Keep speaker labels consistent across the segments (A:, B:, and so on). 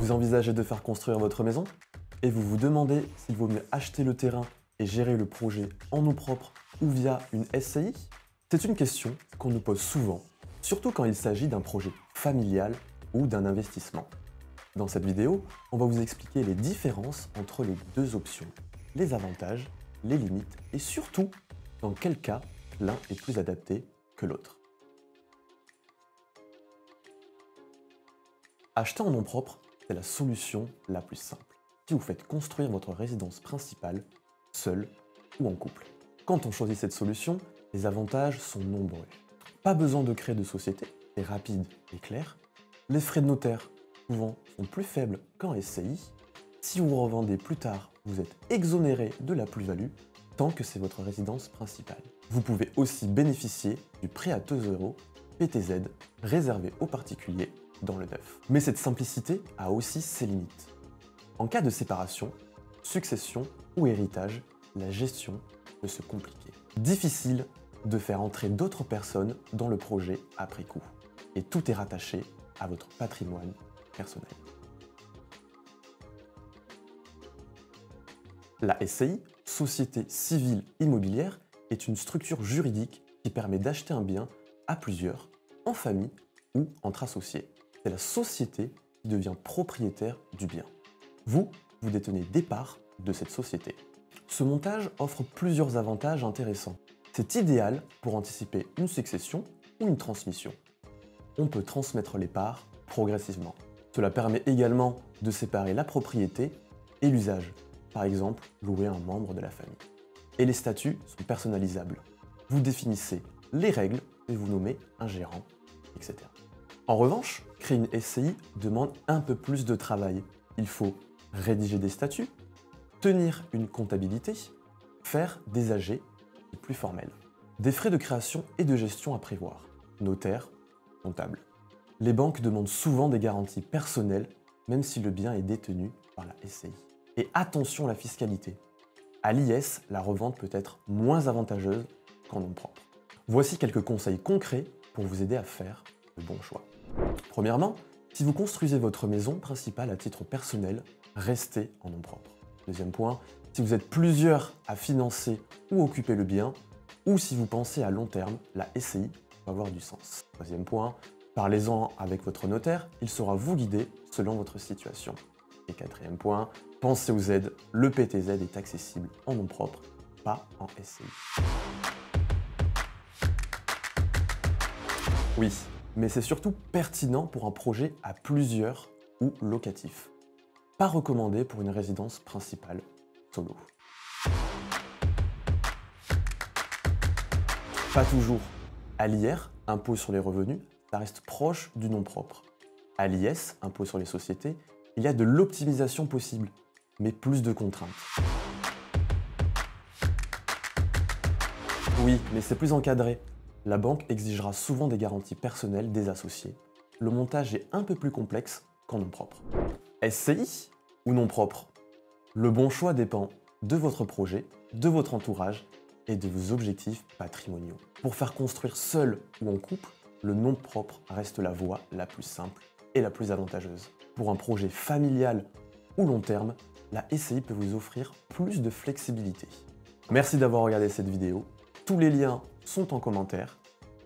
A: Vous envisagez de faire construire votre maison et vous vous demandez s'il vaut mieux acheter le terrain et gérer le projet en nom propre ou via une SCI? C'est une question qu'on nous pose souvent, surtout quand il s'agit d'un projet familial ou d'un investissement. Dans cette vidéo, on va vous expliquer les différences entre les deux options, les avantages, les limites et surtout dans quel cas l'un est plus adapté que l'autre. Acheter en nom propre, c'est la solution la plus simple si vous faites construire votre résidence principale seul ou en couple. Quand on choisit cette solution, les avantages sont nombreux. Pas besoin de créer de société, c'est rapide et clair. Les frais de notaire, souvent, sont plus faibles qu'en SCI. Si vous revendez plus tard, vous êtes exonéré de la plus-value tant que c'est votre résidence principale. Vous pouvez aussi bénéficier du prêt à taux zéro PTZ réservé aux particuliers dans le neuf. Mais cette simplicité a aussi ses limites. En cas de séparation, succession ou héritage, la gestion peut se compliquer. Difficile de faire entrer d'autres personnes dans le projet après coup. Et tout est rattaché à votre patrimoine personnel. La SCI, Société Civile Immobilière, est une structure juridique qui permet d'acheter un bien à plusieurs, en famille ou entre associés. C'est la société qui devient propriétaire du bien. Vous détenez des parts de cette société. Ce montage offre plusieurs avantages intéressants. C'est idéal pour anticiper une succession ou une transmission. On peut transmettre les parts progressivement. Cela permet également de séparer la propriété et l'usage, par exemple louer un membre de la famille. Et les statuts sont personnalisables. Vous définissez les règles et vous nommez un gérant, etc. En revanche, créer une SCI demande un peu plus de travail. Il faut rédiger des statuts, tenir une comptabilité, faire des AG plus formels. Des frais de création et de gestion à prévoir, notaire, comptable. Les banques demandent souvent des garanties personnelles, même si le bien est détenu par la SCI. Et attention à la fiscalité. À l'IS, la revente peut être moins avantageuse qu'en nom propre. Voici quelques conseils concrets pour vous aider à faire le bon choix. Premièrement, si vous construisez votre maison principale à titre personnel, restez en nom propre. Deuxième point, si vous êtes plusieurs à financer ou occuper le bien, ou si vous pensez à long terme, la SCI va avoir du sens. Troisième point, parlez-en avec votre notaire, il saura vous guider selon votre situation. Et quatrième point, pensez aux aides, le PTZ est accessible en nom propre, pas en SCI. Oui, mais c'est surtout pertinent pour un projet à plusieurs ou locatif. Pas recommandé pour une résidence principale solo. Pas toujours. À l'IR, impôt sur les revenus, ça reste proche du nom propre. À l'IS, impôt sur les sociétés, il y a de l'optimisation possible, mais plus de contraintes. Oui, mais c'est plus encadré. La banque exigera souvent des garanties personnelles des associés. Le montage est un peu plus complexe qu'en nom propre. SCI ou nom propre? Le bon choix dépend de votre projet, de votre entourage et de vos objectifs patrimoniaux. Pour faire construire seul ou en couple, le nom propre reste la voie la plus simple et la plus avantageuse. Pour un projet familial ou long terme, la SCI peut vous offrir plus de flexibilité. Merci d'avoir regardé cette vidéo. Tous les liens sont en commentaire.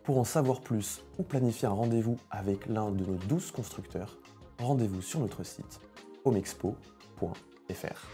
A: Pour en savoir plus ou planifier un rendez-vous avec l'un de nos 12 constructeurs, rendez-vous sur notre site homexpo.fr.